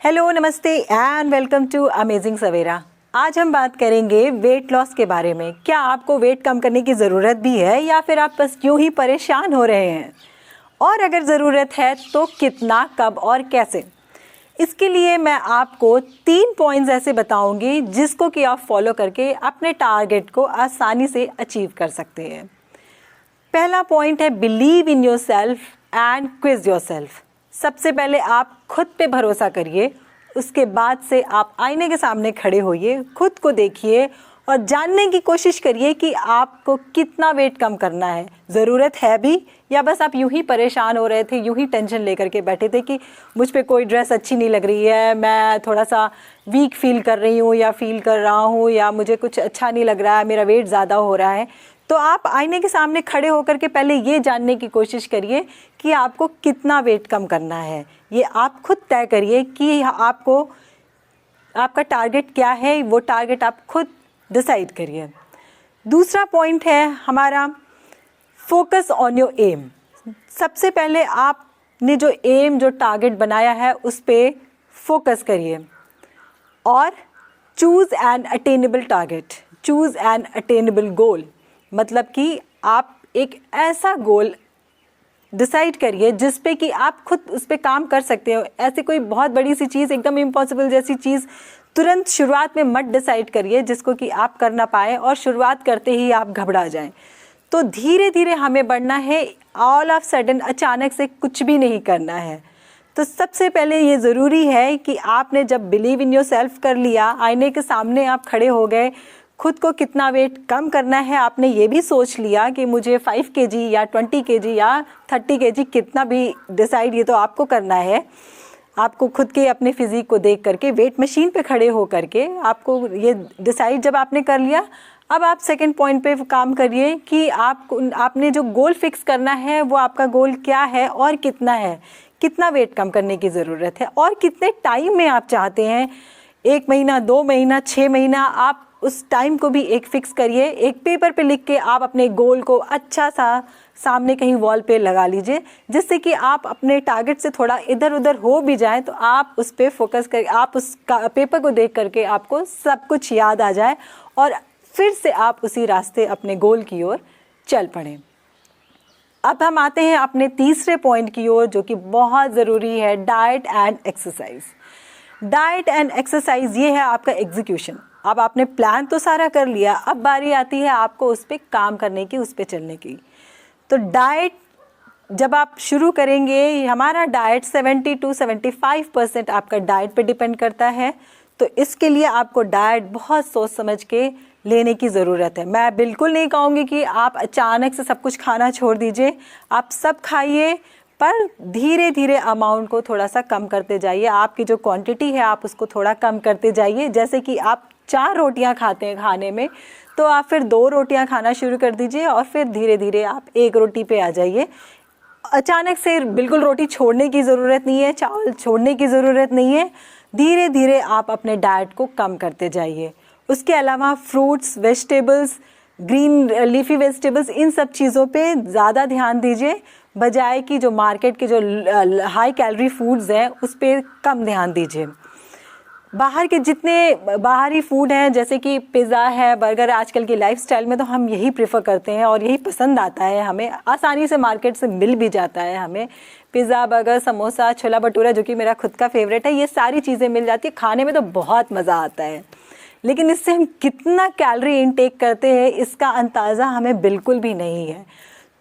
Hello, नमस्ते and welcome to amazing सवेरा। आज हम बात करेंगे वेट लॉस के बारे में। क्या आपको वेट कम करने की ज़रूरत भी है या फिर आप बस यूं ही परेशान हो रहे हैं, और अगर ज़रूरत है तो कितना, कब और कैसे। इसके लिए मैं आपको 3 पॉइंट्स ऐसे बताऊंगी जिसको कि आप फॉलो करके अपने टारगेट को आसानी से अचीव कर सकते हैं। पहला पॉइंट है believe in your self and quiz your self. सबसे पहले आप खुद पे भरोसा करिए, उसके बाद से आप आईने के सामने खड़े होइए, खुद को देखिए और जानने की कोशिश करिए कि आपको कितना वेट कम करना है, ज़रूरत है भी या बस आप यूं ही परेशान हो रहे थे, यूं ही टेंशन लेकर के बैठे थे कि मुझ पे कोई ड्रेस अच्छी नहीं लग रही है, मैं थोड़ा सा वीक फील कर रही हूँ या फील कर रहा हूँ, या मुझे कुछ अच्छा नहीं लग रहा है, मेरा वेट ज़्यादा हो रहा है। तो आप आईने के सामने खड़े होकर के पहले ये जानने की कोशिश करिए कि आपको कितना वेट कम करना है। ये आप खुद तय करिए कि आपको आपका टारगेट क्या है, वो टारगेट आप खुद डिसाइड करिए। दूसरा पॉइंट है हमारा फोकस ऑन योर एम। सबसे पहले आपने जो एम, जो टारगेट बनाया है उस पर फोकस करिए और choose an attainable target, choose an attainable goal. मतलब कि आप एक ऐसा गोल डिसाइड करिए जिस पे कि आप खुद उस पे काम कर सकते हो। ऐसी कोई बहुत बड़ी सी चीज़, एकदम इम्पॉसिबल जैसी चीज़ तुरंत शुरुआत में मत डिसाइड करिए जिसको कि आप कर ना पाए और शुरुआत करते ही आप घबरा जाएं। तो धीरे धीरे हमें बढ़ना है, ऑल ऑफ सडन अचानक से कुछ भी नहीं करना है। तो सबसे पहले ये ज़रूरी है कि आपने जब बिलीव इन योर सेल्फ कर लिया, आईने के सामने आप खड़े हो गए, खुद को कितना वेट कम करना है आपने ये भी सोच लिया कि मुझे 5 kg या 20 kg या 30 kg कितना भी डिसाइड, ये तो आपको करना है। आपको खुद के अपने फिजिक को देख करके, वेट मशीन पे खड़े हो करके आपको ये डिसाइड जब आपने कर लिया, अब आप सेकंड पॉइंट पे काम करिए कि आपने जो गोल फिक्स करना है वो आपका गोल क्या है और कितना है, कितना वेट कम करने की ज़रूरत है और कितने टाइम में आप चाहते हैं। 1 महीना, 2 महीना, 6 महीना, आप उस टाइम को भी एक फिक्स करिए। एक पेपर पे लिख के आप अपने गोल को अच्छा सा सामने कहीं वॉल पे लगा लीजिए, जिससे कि आप अपने टारगेट से थोड़ा इधर उधर हो भी जाए तो आप उस पर फोकस कर, आप उस पेपर को देख करके आपको सब कुछ याद आ जाए और फिर से आप उसी रास्ते अपने गोल की ओर चल पड़ें। अब हम आते हैं अपने तीसरे पॉइंट की ओर, जो कि बहुत ज़रूरी है, diet and exercise. Diet and exercise ये है आपका एग्जीक्यूशन। अब आपने प्लान तो सारा कर लिया, अब बारी आती है आपको उस पर काम करने की, उस पर चलने की। तो डाइट जब आप शुरू करेंगे, हमारा डाइट 70 to 75% आपका डाइट पे डिपेंड करता है। तो इसके लिए आपको डाइट बहुत सोच समझ के लेने की ज़रूरत है। मैं बिल्कुल नहीं कहूँगी कि आप अचानक से सब कुछ खाना छोड़ दीजिए, आप सब खाइए, पर धीरे धीरे अमाउंट को थोड़ा सा कम करते जाइए। आपकी जो क्वांटिटी है आप उसको थोड़ा कम करते जाइए। जैसे कि आप 4 रोटियां खाते हैं खाने में, तो आप फिर 2 रोटियां खाना शुरू कर दीजिए और फिर धीरे धीरे आप 1 रोटी पे आ जाइए। अचानक से बिल्कुल रोटी छोड़ने की ज़रूरत नहीं है, चावल छोड़ने की ज़रूरत नहीं है। धीरे धीरे आप अपने डाइट को कम करते जाइए। उसके अलावा fruits, vegetables, green leafy vegetables, इन सब चीज़ों पे ज़्यादा ध्यान दीजिए, बजाय कि जो मार्केट के जो हाई कैलोरी फूड्स हैं उस पर कम ध्यान दीजिए। बाहर के जितने बाहरी फूड हैं, जैसे कि पिज़्ज़ा है, बर्गर, आजकल की लाइफस्टाइल में तो हम यही प्रेफर करते हैं और यही पसंद आता है हमें। आसानी से मार्केट से मिल भी जाता है हमें। पिज़्ज़ा, बर्गर, समोसा, छोला भटूरा, जो कि मेरा खुद का फेवरेट है, ये सारी चीज़ें मिल जाती है। खाने में तो बहुत मज़ा आता है, लेकिन इससे हम कितना कैलोरी इनटेक करते हैं इसका अंदाज़ा हमें बिल्कुल भी नहीं है।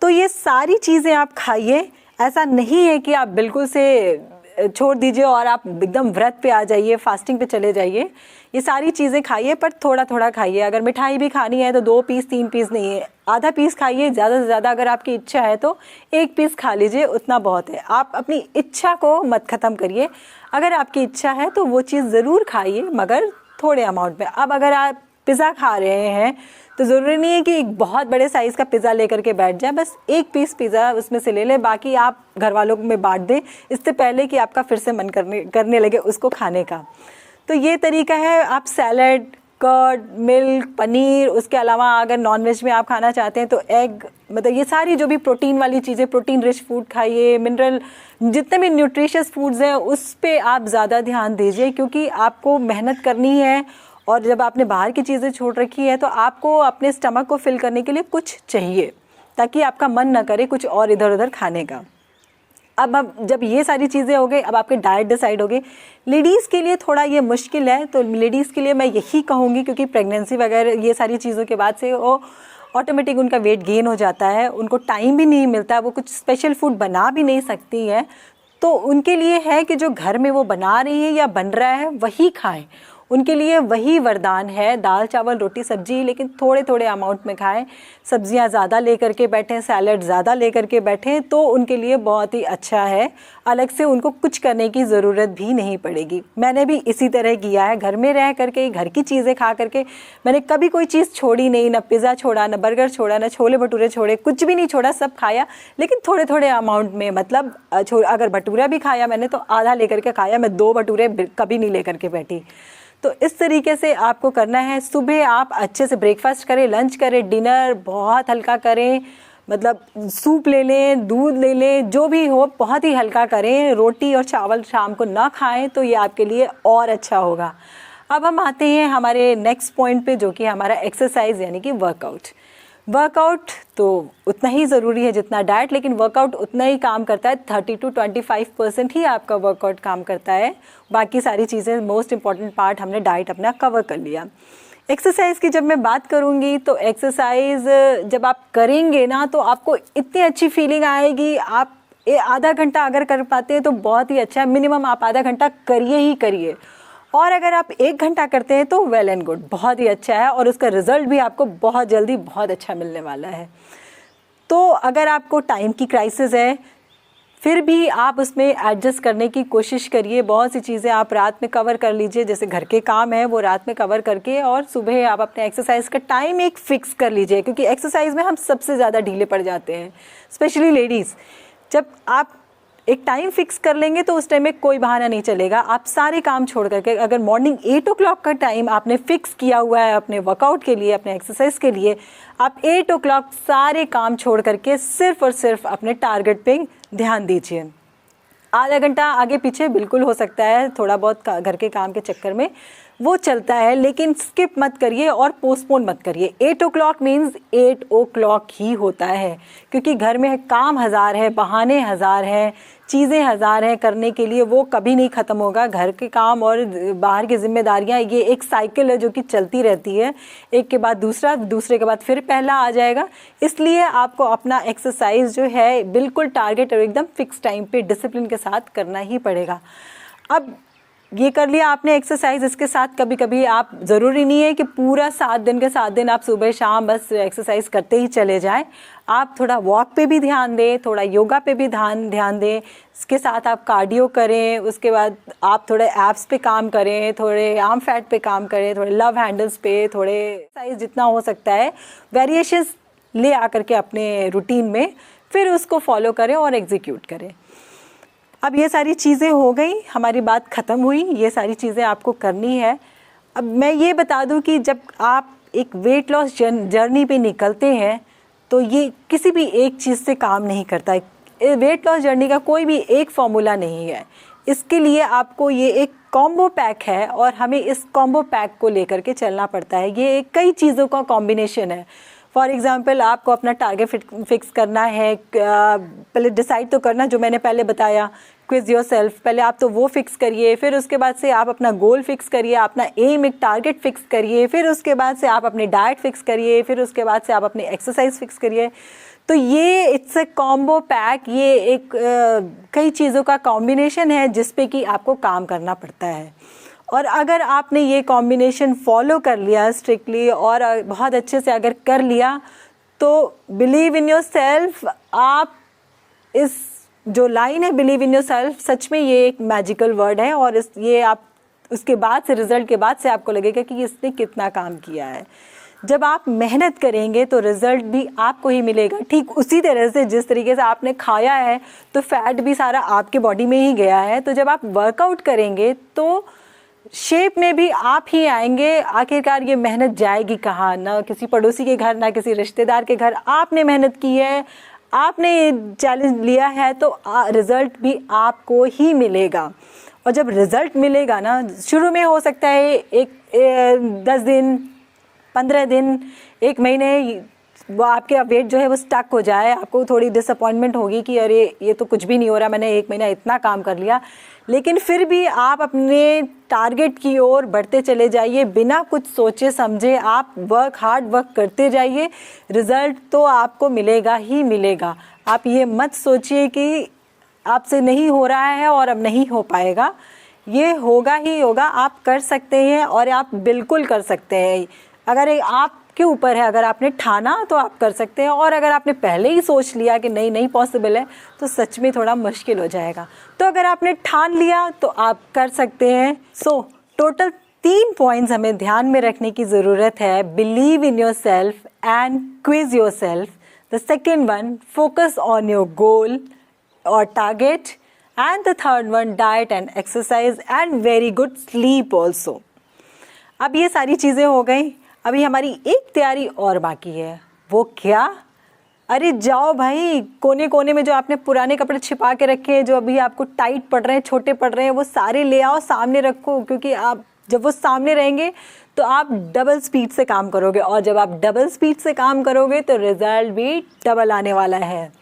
तो ये सारी चीज़ें आप खाइए। ऐसा नहीं है कि आप बिल्कुल से छोड़ दीजिए और आप एकदम व्रत पे आ जाइए, फास्टिंग पे चले जाइए। ये सारी चीज़ें खाइए, पर थोड़ा थोड़ा खाइए। अगर मिठाई भी खानी है तो 2 पीस 3 पीस नहीं है, आधा पीस खाइए। ज़्यादा से ज़्यादा अगर आपकी इच्छा है तो 1 पीस खा लीजिए, उतना बहुत है। आप अपनी इच्छा को मत ख़त्म करिए। अगर आपकी इच्छा है तो वो चीज़ ज़रूर खाइए, मगर थोड़े अमाउंट में। अब अगर आप पिज़्ज़ा खा रहे हैं तो ज़रूरी नहीं है कि एक बहुत बड़े साइज़ का पिज़्ज़ा लेकर के बैठ जाए, बस 1 पीस पिज़्ज़ा उसमें से ले लें, बाकी आप घर वालों में बांट दें, इससे पहले कि आपका फिर से मन करने लगे उसको खाने का। तो ये तरीका है। आप सैलड कर्ड, मिल्क, पनीर, उसके अलावा अगर नॉनवेज में आप खाना चाहते हैं तो एग, मतलब ये सारी जो भी प्रोटीन वाली चीज़ें, प्रोटीन रिच फूड खाइए, मिनरल, जितने भी न्यूट्रिशियस फूड्स हैं उस पे आप ज़्यादा ध्यान दीजिए, क्योंकि आपको मेहनत करनी है और जब आपने बाहर की चीज़ें छोड़ रखी है तो आपको अपने स्टमक को फिल करने के लिए कुछ चाहिए, ताकि आपका मन ना करे कुछ और इधर उधर खाने का। अब जब ये सारी चीज़ें हो गई, अब आपके डाइट डिसाइड हो गई। लेडीज़ के लिए थोड़ा ये मुश्किल है, तो लेडीज़ के लिए मैं यही कहूँगी, क्योंकि प्रेगनेंसी वगैरह ये सारी चीज़ों के बाद से वो ऑटोमेटिक उनका वेट गेन हो जाता है, उनको टाइम भी नहीं मिलता, वो कुछ स्पेशल फूड बना भी नहीं सकती है। तो उनके लिए है कि जो घर में वो बना रही है या बन रहा है वही खाएं, उनके लिए वही वरदान है। दाल चावल रोटी सब्जी, लेकिन थोड़े थोड़े अमाउंट में खाएं, सब्जियां ज़्यादा लेकर के बैठें, सैलड ज़्यादा लेकर के बैठें, तो उनके लिए बहुत ही अच्छा है। अलग से उनको कुछ करने की ज़रूरत भी नहीं पड़ेगी। मैंने भी इसी तरह किया है, घर में रह करके घर की चीज़ें खा करके मैंने कभी कोई चीज़ छोड़ी नहीं, ना पिज़्ज़ा छोड़ा, ना बर्गर छोड़ा, ना छोले भटूरे छोड़े, कुछ भी नहीं छोड़ा, सब खाया, लेकिन थोड़े थोड़े अमाउंट में। मतलब अगर भटूरा भी खाया मैंने तो आधा लेकर के खाया, मैं 2 भटूरे कभी नहीं लेकर के बैठी। तो इस तरीके से आपको करना है। सुबह आप अच्छे से ब्रेकफास्ट करें, लंच करें, डिनर बहुत हल्का करें, मतलब सूप ले लें, दूध ले लें, जो भी हो बहुत ही हल्का करें। रोटी और चावल शाम को ना खाएं तो ये आपके लिए और अच्छा होगा। अब हम आते हैं हमारे नेक्स्ट पॉइंट पे, जो कि हमारा एक्सरसाइज यानी कि वर्कआउट। वर्कआउट तो उतना ही ज़रूरी है जितना डाइट, लेकिन वर्कआउट उतना ही काम करता है, 30 to 25% ही आपका वर्कआउट काम करता है। बाकी सारी चीज़ें, मोस्ट इम्पॉर्टेंट पार्ट हमने डाइट अपना कवर कर लिया। एक्सरसाइज की जब मैं बात करूँगी तो एक्सरसाइज जब आप करेंगे ना तो आपको इतनी अच्छी फीलिंग आएगी। आप आधा घंटा अगर कर पाते हैं तो बहुत ही अच्छा है, मिनिमम आप आधा घंटा करिए ही करिए। और अगर आप 1 घंटा करते हैं तो वेल एंड गुड, बहुत ही अच्छा है, और उसका रिजल्ट भी आपको बहुत जल्दी बहुत अच्छा मिलने वाला है। तो अगर आपको टाइम की क्राइसिस है फिर भी आप उसमें एडजस्ट करने की कोशिश करिए। बहुत सी चीज़ें आप रात में कवर कर लीजिए, जैसे घर के काम है वो रात में कवर करके, और सुबह आप अपने एक्सरसाइज का टाइम एक फिक्स कर लीजिए, क्योंकि एक्सरसाइज में हम सबसे ज़्यादा ढीले पड़ जाते हैं, स्पेशली लेडीज़। जब आप एक टाइम फिक्स कर लेंगे तो उस टाइम में कोई बहाना नहीं चलेगा। आप सारे काम छोड़ करके, अगर मॉर्निंग 8 o'clock का टाइम आपने फिक्स किया हुआ है अपने वर्कआउट के लिए, अपने एक्सरसाइज के लिए, आप 8 o'clock सारे काम छोड़ करके सिर्फ और सिर्फ अपने टारगेट पे ध्यान दीजिए। आधा घंटा आगे पीछे बिल्कुल हो सकता है, थोड़ा बहुत घर के काम के चक्कर में वो चलता है, लेकिन स्किप मत करिए और पोस्टपोन मत करिए। 8 o'clock मीन्स 8 o'clock ही होता है, क्योंकि घर में काम हज़ार है, बहाने हज़ार हैं, चीज़ें हज़ार हैं करने के लिए, वो कभी नहीं ख़त्म होगा। घर के काम और बाहर की जिम्मेदारियां, ये एक साइकिल है जो कि चलती रहती है, एक के बाद दूसरा, दूसरे के बाद फिर पहला आ जाएगा। इसलिए आपको अपना एक्सरसाइज जो है बिल्कुल टारगेट और एकदम फिक्स टाइम पे डिसिप्लिन के साथ करना ही पड़ेगा। अब ये कर लिया आपने एक्सरसाइज, इसके साथ कभी कभी आप, ज़रूरी नहीं है कि पूरा 7 दिन के 7 दिन आप सुबह शाम बस एक्सरसाइज करते ही चले जाएं। आप थोड़ा वॉक पे भी ध्यान दें, थोड़ा योगा पे भी ध्यान दें, इसके साथ आप कार्डियो करें, उसके बाद आप थोड़े एब्स पे काम करें, थोड़े आर्म फैट पे काम करें, थोड़े लव हैंडल्स पे, थोड़े एक्सरसाइज जितना हो सकता है वेरिएशंस ले आकर के अपने रूटीन में, फिर उसको फॉलो करें और एग्जीक्यूट करें। अब ये सारी चीज़ें हो गई, हमारी बात ख़त्म हुई, ये सारी चीज़ें आपको करनी है। अब मैं ये बता दूं कि जब आप एक वेट लॉस जर्नी पे निकलते हैं तो ये किसी भी एक चीज़ से काम नहीं करता है। वेट लॉस जर्नी का कोई भी एक फॉर्मूला नहीं है, इसके लिए आपको ये एक कॉम्बो पैक है और हमें इस कॉम्बो पैक को लेकर के चलना पड़ता है। ये कई चीज़ों का कॉम्बिनेशन है। फॉर एग्ज़ाम्पल, आपको अपना टारगेट फिक्स करना है, पहले डिसाइड तो करना, जो मैंने पहले बताया, क्विज योर सेल्फ, पहले आप तो वो फिक्स करिए, फिर उसके बाद से आप अपना गोल फिक्स करिए, अपना एम, एक टारगेट फिक्स करिए, फिर उसके बाद से आप अपनी डाइट फिक्स करिए, फिर उसके बाद से आप अपनी एक्सरसाइज फिक्स करिए। तो ये इट्स अ कॉम्बो पैक, ये एक कई चीज़ों का कॉम्बिनेशन है जिस पे कि आपको काम करना पड़ता है। और अगर आपने ये कॉम्बिनेशन फॉलो कर लिया स्ट्रिक्टली और बहुत अच्छे से अगर कर लिया, तो बिलीव इन योर सेल्फ, आप इस जो लाइन है बिलीव इन योर सेल्फ, सच में ये एक मैजिकल वर्ड है, और ये आप उसके बाद से, रिजल्ट के बाद से आपको लगेगा कि इसने कितना काम किया है। जब आप मेहनत करेंगे तो रिजल्ट भी आपको ही मिलेगा, ठीक उसी तरह से जिस तरीके से आपने खाया है तो फैट भी सारा आपके बॉडी में ही गया है। तो जब आप वर्कआउट करेंगे तो शेप में भी आप ही आएंगे। आखिरकार ये मेहनत जाएगी कहाँ, ना किसी पड़ोसी के घर, ना किसी रिश्तेदार के घर। आपने मेहनत की है, आपने चैलेंज लिया है, तो रिज़ल्ट भी आपको ही मिलेगा। और जब रिज़ल्ट मिलेगा ना, शुरू में हो सकता है 10 दिन, 15 दिन, 1 महीने वो आपके वेट जो है वो स्टक हो जाए, आपको थोड़ी डिसअपॉइंटमेंट होगी कि अरे ये तो कुछ भी नहीं हो रहा, मैंने 1 महीना इतना काम कर लिया। लेकिन फिर भी आप अपने टारगेट की ओर बढ़ते चले जाइए, बिना कुछ सोचे समझे आप हार्ड वर्क करते जाइए, रिज़ल्ट तो आपको मिलेगा ही मिलेगा। आप ये मत सोचिए कि आपसे नहीं हो रहा है और अब नहीं हो पाएगा, ये होगा ही होगा। आप कर सकते हैं और आप बिल्कुल कर सकते हैं। अगर आपके ऊपर है, अगर आपने ठाना तो आप कर सकते हैं, और अगर आपने पहले ही सोच लिया कि नहीं पॉसिबल है, तो सच में थोड़ा मुश्किल हो जाएगा। तो अगर आपने ठान लिया तो आप कर सकते हैं। टोटल 3 पॉइंट्स हमें ध्यान में रखने की ज़रूरत है। Believe in your self and quiz your self. The second one, focus on your goal or target, and the third one, diet and exercise and very good sleep also। अब ये सारी चीज़ें हो गई, अभी हमारी एक तैयारी और बाकी है। वो क्या? अरे जाओ भाई, कोने कोने में जो आपने पुराने कपड़े छिपा के रखे हैं, जो अभी आपको टाइट पड़ रहे हैं, छोटे पड़ रहे हैं, वो सारे ले आओ, सामने रखो। क्योंकि आप जब वो सामने रहेंगे तो आप डबल स्पीड से काम करोगे, और जब आप डबल स्पीड से काम करोगे तो रिज़ल्ट भी डबल आने वाला है।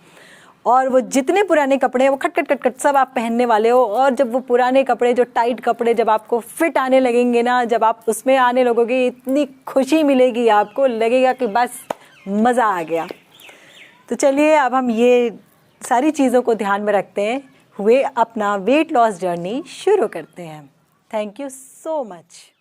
और वो जितने पुराने कपड़े हैं वो खट खट खट खट सब आप पहनने वाले हो। और जब वो पुराने कपड़े, जो टाइट कपड़े जब आपको फिट आने लगेंगे ना, जब आप उसमें आने लगोगे, इतनी खुशी मिलेगी, आपको लगेगा कि बस मज़ा आ गया। तो चलिए अब हम ये सारी चीज़ों को ध्यान में रखते हुए अपना वेट लॉस जर्नी शुरू करते हैं। Thank you so much.